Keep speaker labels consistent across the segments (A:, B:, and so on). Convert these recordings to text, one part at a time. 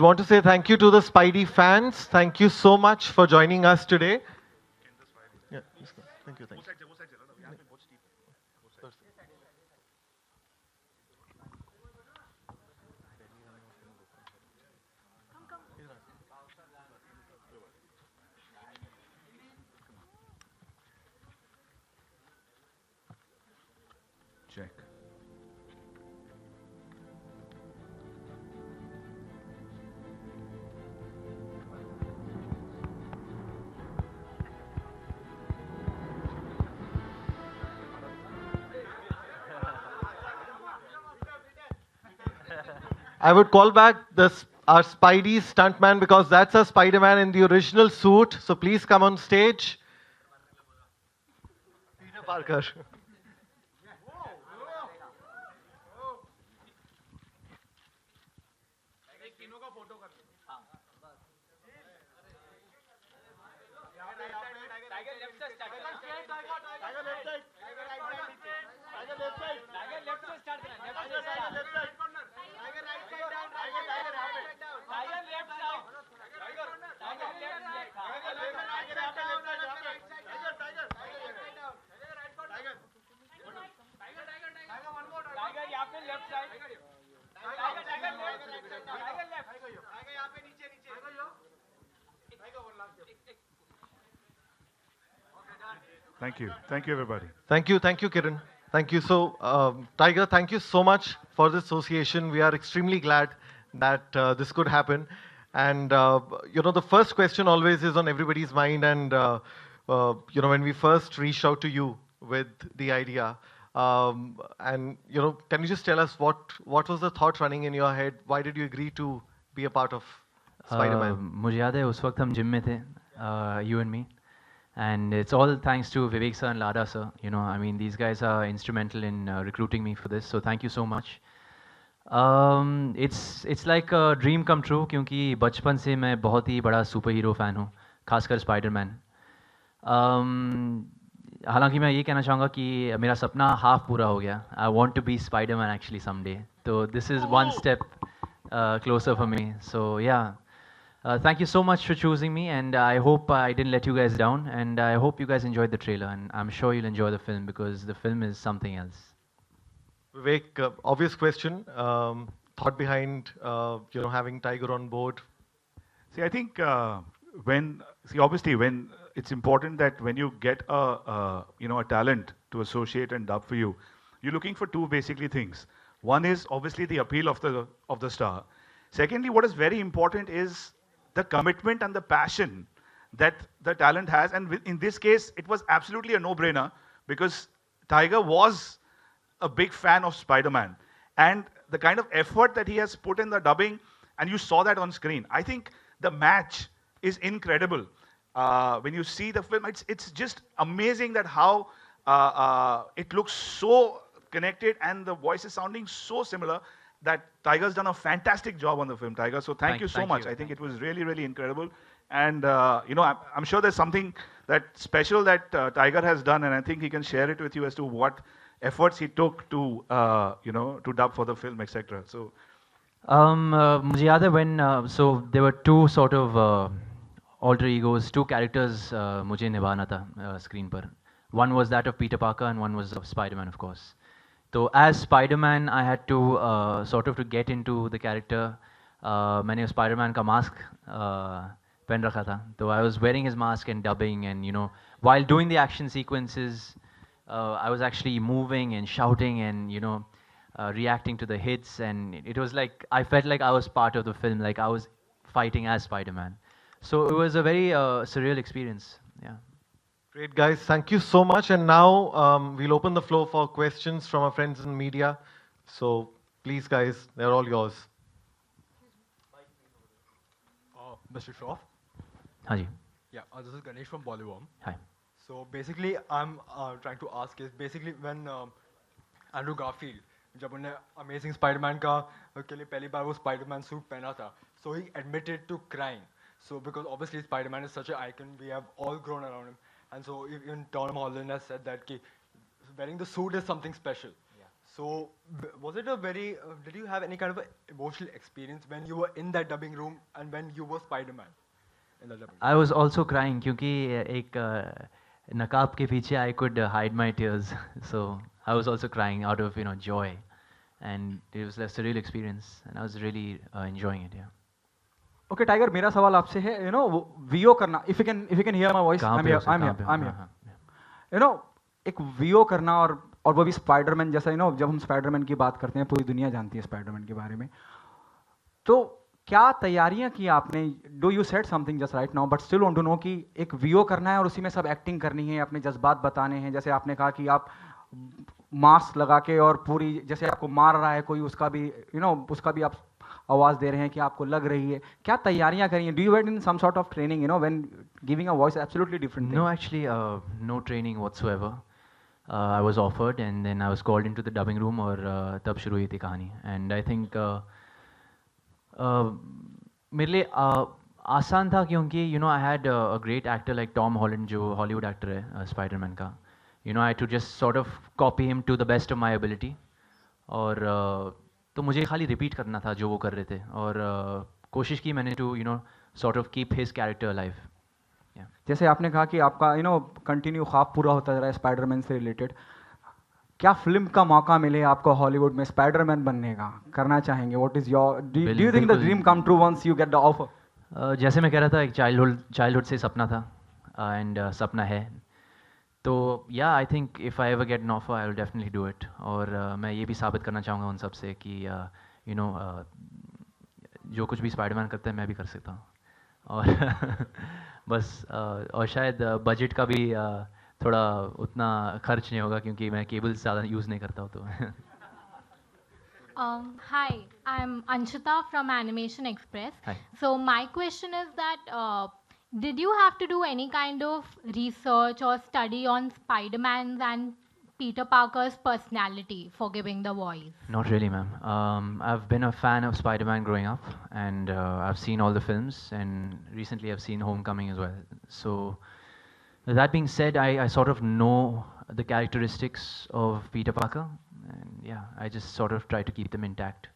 A: I'd want to say thank you to the Spidey fans. Thank you so much for joining us today. Yeah, please go. Thank you. Thank you.
B: Check.
A: I would call back our Spidey stuntman because that's a Spider-Man in the original suit. So please come on stage. Peter Parker.
B: Thank you. Thank you, everybody.
A: Thank you, Kiran. Thank you. So, Tiger, thank you so much for this association. We are extremely glad that this could happen. And the first question always is on everybody's mind. And when we first reached out to you with the idea, can you just tell us what was the thought running in your head? Why did you agree to be a part of Spider-Man?
C: मुझे याद है उस वक्त हम gym में थे, you and me, and it's all thanks to Vivek sir and Lada sir. I mean, these guys are instrumental in recruiting me for this, so thank you so much. It's like a dream come true क्योंकि बचपन से मैं बहुत ही बड़ा super hero fan हूँ, खासकर Spiderman. हालांकि मैं ये कहना चाहूँगा कि मेरा सपना हाफ पूरा हो गया. I want to be Spider-Man actually someday. So this is one step closer for me. So yeah. Thank you so much for choosing me, and I hope I didn't let you guys down, and I hope you guys enjoyed the trailer, and I'm sure you'll enjoy the film because the film is something else.
A: Vivek, obvious question. Thought behind having Tiger on board.
B: See, I think obviously when it's important that when you get a talent to associate and dub for you, you're looking for two basically things. One is obviously the appeal of the star. Secondly, what is very important is the commitment and the passion that the talent has. And in this case, it was absolutely a no-brainer because Tiger was a big fan of Spider-Man. And the kind of effort that he has put in the dubbing, and you saw that on screen. I think the match is incredible. When you see the film, it's just amazing that how it looks so connected and the voice is sounding so similar that Tiger's done a fantastic job on the film, Tiger. So thank you so much. I think it was really, really incredible. And, I'm sure there's something that special that Tiger has done, and I think he can share it with you as to what efforts he took to, to dub for the film, etc. So,
C: मुझे याद है when so there were two sort of alter egos, two characters मुझे निभाना था screen पर. One was that of Peter Parker and one was of Spider-Man, of course. So as Spider-Man, I had to sort of to get into the character. मैंने Spider-Man का mask पहन रखा था. So I was wearing his mask and dubbing, and while doing the action sequences, I was actually moving and shouting and reacting to the hits, and it was like I felt like I was part of the film, like I was fighting as Spider-Man. So it was a very surreal experience. Yeah.
A: Great, guys. Thank you so much. And now we'll open the floor for questions from our friends in media. So please, guys, they're all yours.
D: Mr. Shroff?
C: Haji.
D: Yeah, this is Ganesh from Bollywood.
C: Hi.
D: So basically, I'm trying to ask is basically when Andrew Garfield, जब उन्हें Amazing Spider-Man के लिए पहली बार वो Spider-Man suit पहना था, so he admitted to crying. So because obviously Spider-Man is such an icon, we have all grown around him. And so even Tom Holland has said that wearing the suit is something special. Yeah. So, was it a very? Did you have any kind of a emotional experience when you were in that dubbing room and when you were Spider-Man in the dubbing?
C: I was also crying क्योंकि एक नकाब के पीछे I could hide my tears. So I was also crying out of joy, and it was a surreal experience, and I was really enjoying it. Yeah.
E: Okay tiger, मेरा सवाल आपसे है, VO करना, if you can hear my voice,
C: कहाँ
E: I am
C: पे हो
E: here,
C: sir?
E: I am
C: कहाँ
E: here,
C: पे हो?
E: आई एम
C: हाँ,
E: हियर।
C: हाँ,
E: एक वीओ करना, और वो भी स्पाइडरमैन जैसा, जब हम स्पाइडरमैन की बात करते हैं पूरी दुनिया जानती है स्पाइडरमैन के बारे में, तो क्या तैयारियां की आपने? Do you said something just right now, but still want to know कि एक वीओ करना है और उसी में सब एक्टिंग करनी है, अपने जज्बात बताने हैं, जैसे आपने कहा कि आप मास्क लगा के और पूरी, जैसे आपको मार रहा है कोई, उसका भी उसका भी आप आवाज दे रहे हैं कि आपको लग रही है, क्या तैयारियां करी हैं? Do you went in some sort of training, when giving a voice? Absolutely different.
C: No, actually, no training whatsoever. I was offered, and then I was called into the dubbing room, और तब शुरू हुई थी कहानी. And I think मेरे लिए आसान था क्योंकि I had a great actor like Tom Holland, जो हॉलीवुड एक्टर है स्पाइडरमैन का. I had to just sort of copy him to the best of my ability. और तो मुझे खाली रिपीट करना था जो वो कर रहे थे, और कोशिश की मैंने to sort of keep his character alive.
E: जैसे आपने कहा कि आपका कंटिन्यू ख्वाब पूरा होता जा रहा है स्पाइडरमैन से रिलेटेड, क्या फिल्म का मौका मिले आपको हॉलीवुड में स्पाइडरमैन बनने का, करना चाहेंगे? What is your, do you think the dream come true once you get the offer?
C: जैसे मैं कह रहा था, एक चाइल्डहुड से सपना था, एंड सपना है. तो या I think if I ever get an offer I will definitely do it. और मैं ये भी साबित करना चाहूँगा उन सब से कि जो कुछ भी स्पाइडरमैन करता है मैं भी कर सकता हूँ. और बस और शायद बजट का भी थोड़ा उतना खर्च नहीं होगा क्योंकि मैं केबल ज़्यादा यूज़ नहीं करता हूँ. तो
F: Hi, I'm Anshita from Animation Express.
C: Hi.
F: So my question is that did you have to do any kind of research or study on Spider-Man's and Peter Parker's personality for giving the voice?
C: Not really, ma'am. I've been a fan of Spider-Man growing up, and I've seen all the films, and recently I've seen Homecoming as well. So, that being said, I sort of know the characteristics of Peter Parker, and yeah, I just sort of try to keep them intact.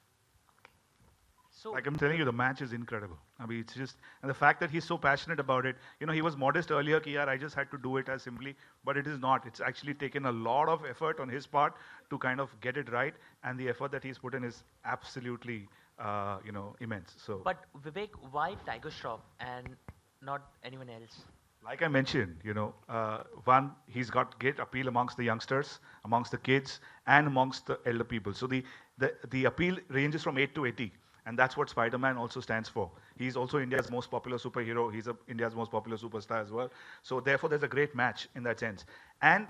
B: So, like I'm telling you, the match is incredible. I mean, it's just, and the fact that he's so passionate about it, he was modest earlier, ki yaar, I just had to do it as simply, but it is not. It's actually taken a lot of effort on his part to kind of get it right, and the effort that he's put in is absolutely, immense. So,
G: But Vivek, why Tiger Shroff and not anyone else?
B: like I mentioned, one, he's got great appeal amongst the youngsters, amongst the kids, and amongst the elder people. So the appeal ranges from 8 to 80. And that's what Spider-Man also stands for. He's also India's most popular superhero. He's India's most popular superstar as well. So therefore, there's a great match in that sense. And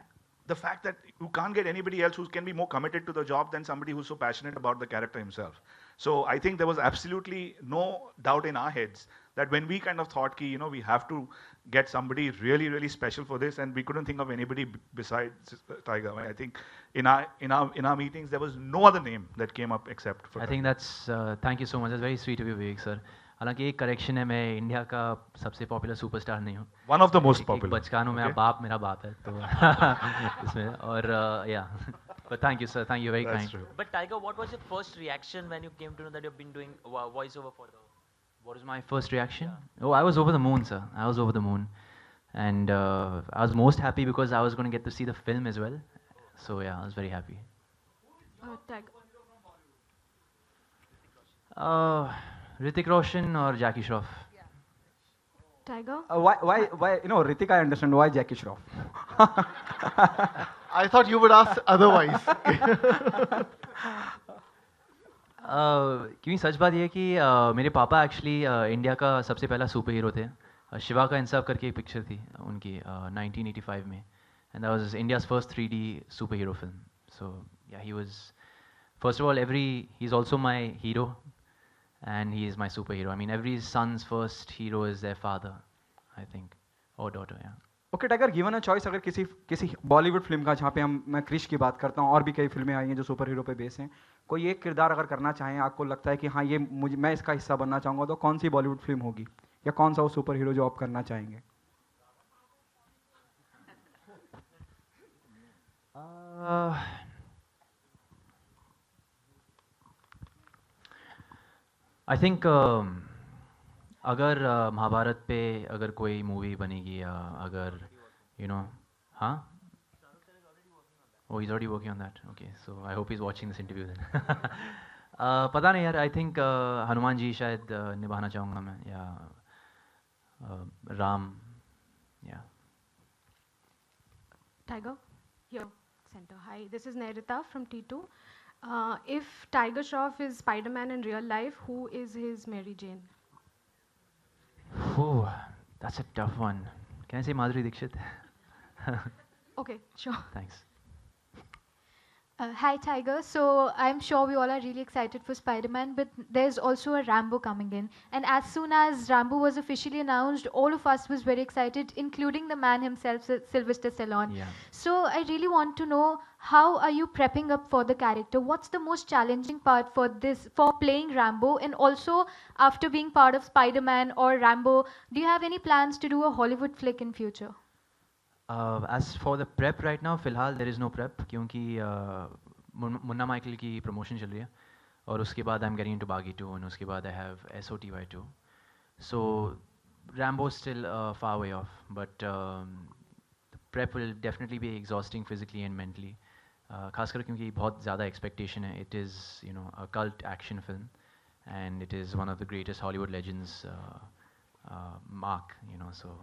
B: the fact that you can't get anybody else who can be more committed to the job than somebody who's so passionate about the character himself. So I think there was absolutely no doubt in our heads that when we kind of thought ki, we have to get somebody really, really special for this, and we couldn't think of anybody besides Tiger. I think in our meetings there was no other name that came up except for
C: I
B: Tiger.
C: think that's thank you so much. That's very sweet of you, Vivek sir. हालांकि एक correction है, मैं India का सबसे popular superstar नहीं हूँ.
B: One of the most
C: एक
B: popular.
C: बचकान हूँ, मेरा
B: Okay.
C: बाप मेरा बाप है तो इसमें, और या. But thank you sir, thank you, very
B: That's
C: kind.
B: true.
G: But Tiger, what was your first reaction when you came to know that you've been doing voiceover for the?
C: What was my first reaction? Oh, I was over the moon, sir. I was over the moon, and I was most happy because I was going to get to see the film as well. So yeah, I was very happy. Hrithik Roshan or Jackie Shroff?
F: Tiger?
E: Why, Ritik, I understand. Why Jackie Shroff?
A: I thought you would ask otherwise.
C: क्योंकि सच बात ये है कि मेरे पापा actually India का सबसे पहला सुपर हीरो थे. शिवा का इंसाफ करके एक पिक्चर थी उनकी 1985 में, and that was India's first 3D super hero film. So yeah, he was first of all he is also my hero, and he is my superhero. I mean, every son's first hero is their father, I think, or daughter. Yeah.
E: Okay tiger, given a choice, अगर किसी Bollywood film का, जहाँ पे मैं क्रिश की बात करता हूँ, और भी कई फिल्में आई हैं जो सुपर हीरो पे बेस हैं, कोई एक किरदार अगर करना चाहें, आपको लगता है कि हाँ ये मैं इसका हिस्सा बनना चाहूँगा, तो कौन सी बॉलीवुड फिल्म होगी, या कौन सा वो सुपर हीरो जो आप करना चाहेंगे?
C: आई थिंक अगर महाभारत पे अगर कोई मूवी बनेगी या अगर हाँ. Oh, he's already working on that. Okay, so I hope he's watching this interview then. पता नहीं यार. I think हनुमान जी शायद निभाना चाहूँगा मैं या Ram. Yeah.
H: Tiger, here, center. Hi, this is Nairita from T2. If Tiger Shroff is Spider-Man in real life, who is his Mary Jane?
C: Oh, that's a tough one. Can I say Madhuri Dixit?
H: Okay, sure.
C: Thanks.
I: Hi, Tiger. So I'm sure we all are really excited for Spider-Man, but there's also a Rambo coming in. And as soon as Rambo was officially announced, all of us was very excited, including the man himself, Sylvester Stallone.
C: Yeah.
I: So I really want to know, how are you prepping up for the character? What's the most challenging part for playing Rambo? And also, after being part of Spider-Man or Rambo, do you have any plans to do a Hollywood flick in future?
C: As for the prep right now, फिलहाल there is no prep क्योंकि Munna Michael की promotion चल रही है और उसके बाद I'm getting into Baghi 2 and उसके बाद I have SOTY 2. So Rambo is still far way off, but the prep will definitely be exhausting physically and mentally. खासकर क्योंकि बहुत ज़्यादा expectation है. It is a cult action film and it is one of the greatest Hollywood legends, Mark. So.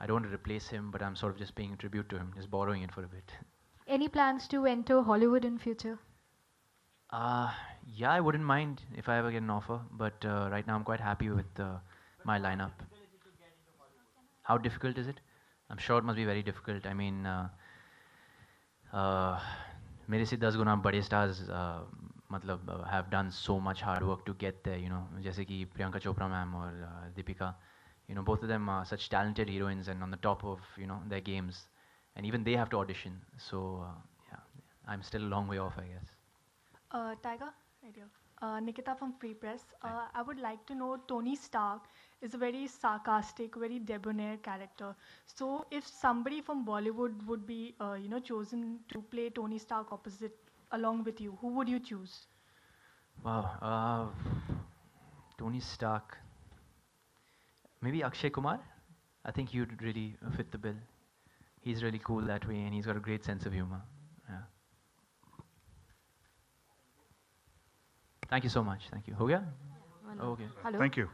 C: I don't want to replace him, but I'm sort of just paying tribute to him, just borrowing it for a bit.
I: Any plans to enter Hollywood in future?
C: Yeah, I wouldn't mind if I ever get an offer, but right now I'm quite happy with my lineup. How difficult is it? I'm sure it must be very difficult. I mean, मेरे से 10 गुना बड़े stars मतलब have done so much hard work to get there, जैसे कि Priyanka Chopra ma'am और Deepika. Both of them are such talented heroines and on the top of, their games. And even they have to audition. So, yeah, I'm still a long way off, I guess.
J: Tiger, right here. Nikita from Free Press. I would like to know, Tony Stark is a very sarcastic, very debonair character. So, if somebody from Bollywood would be, chosen to play Tony Stark opposite along with you, who would you choose?
C: Wow. Tony Stark. Maybe Akshay Kumar? I think he would really fit the bill. He's really cool that way and he's got a great sense of humor. Yeah. Thank you so much. Thank you. हो गया? Oh, okay.
H: Hello.
B: Thank you.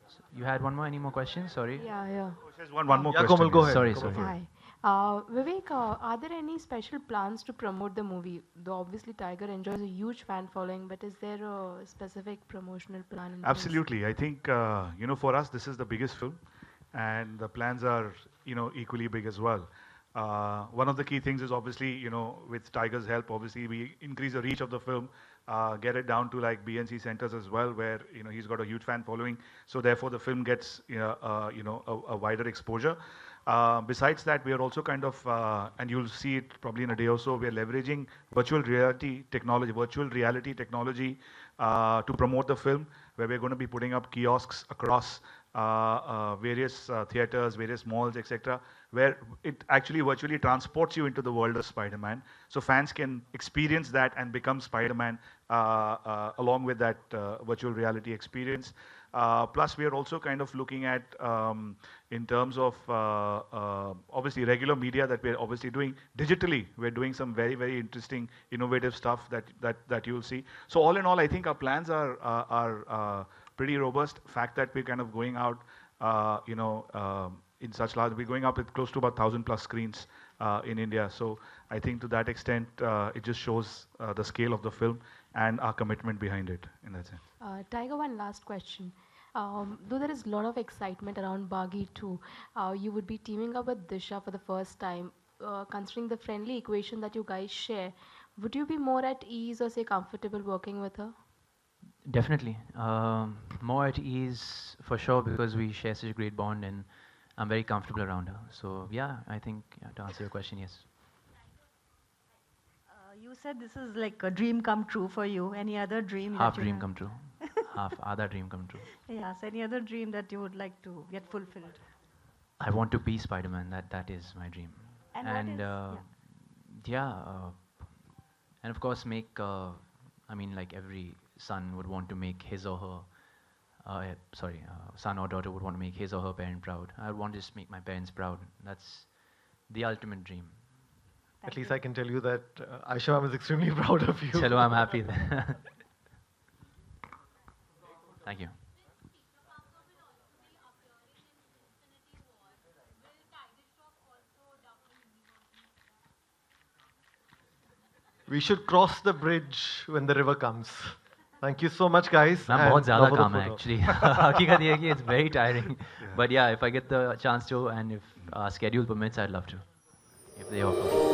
C: So you had one more? Any more questions? Sorry.
H: Yeah.
B: Oh, there's one more
A: Yeah,
B: question.
A: Komal, go
B: yes.
A: ahead.
C: Sorry.
H: Hi. Vivek, are there any special plans to promote the movie? Though obviously Tiger enjoys a huge fan following, but is there a specific promotional plan in place?
B: Absolutely. I think, for us, this is the biggest film, and the plans are, equally big as well. One of the key things is obviously, with Tiger's help, obviously we increase the reach of the film, get it down to like BNC centers as well, where, he's got a huge fan following. So therefore the film gets, a wider exposure. Besides that, we are also kind of, and you'll see it probably in a day or so, we are leveraging virtual reality technology to promote the film, where we're going to be putting up kiosks across various theaters, various malls, etc., where it actually virtually transports you into the world of Spider-Man. So fans can experience that and become Spider-Man along with that virtual reality experience. Plus, we are also kind of looking at, in terms of obviously regular media that we're obviously doing digitally. We're doing some very, very interesting, innovative stuff that you'll see. So all in all, I think our plans are pretty robust. Fact that we're kind of going out, in such large, we're going up with close to about 1,000 plus screens in India. So I think to that extent, it just shows the scale of the film and our commitment behind it in that sense.
H: Tiger, one last question. Though there is a lot of excitement around Baghi 2, you would be teaming up with Disha for the first time. Considering the friendly equation that you guys share, would you be more at ease or say comfortable working with her?
C: Definitely. More at ease for sure because we share such a great bond and I'm very comfortable around her. So yeah, I think to answer your question, yes.
K: You said this is like a dream come true for you. Any other dream?
C: Half
K: that you
C: dream
K: have?
C: come true. Half other dream come true.
K: Yes. Any other dream that you would like to get fulfilled?
C: I want to be Spider-Man. That is my dream.
K: And what is-
C: and of course make like every son would want to make his or her, son or daughter would want to make his or her parent proud. I would want to just make my parents proud. That's the ultimate dream.
A: At least I can tell you that Aisha ma'am is extremely proud of you.
C: Chalo, I'm happy then. Thank you.
A: We should cross the bridge when the river comes. Thank you so much, guys.
C: I'm
A: and
C: बहुत ज़्यादा
A: now for the
C: काम है
A: photo.
C: actually. हकीकत ये है कि it's very tiring. But yeah, if I get the chance to and if schedule permits, I'd love to. If they offer.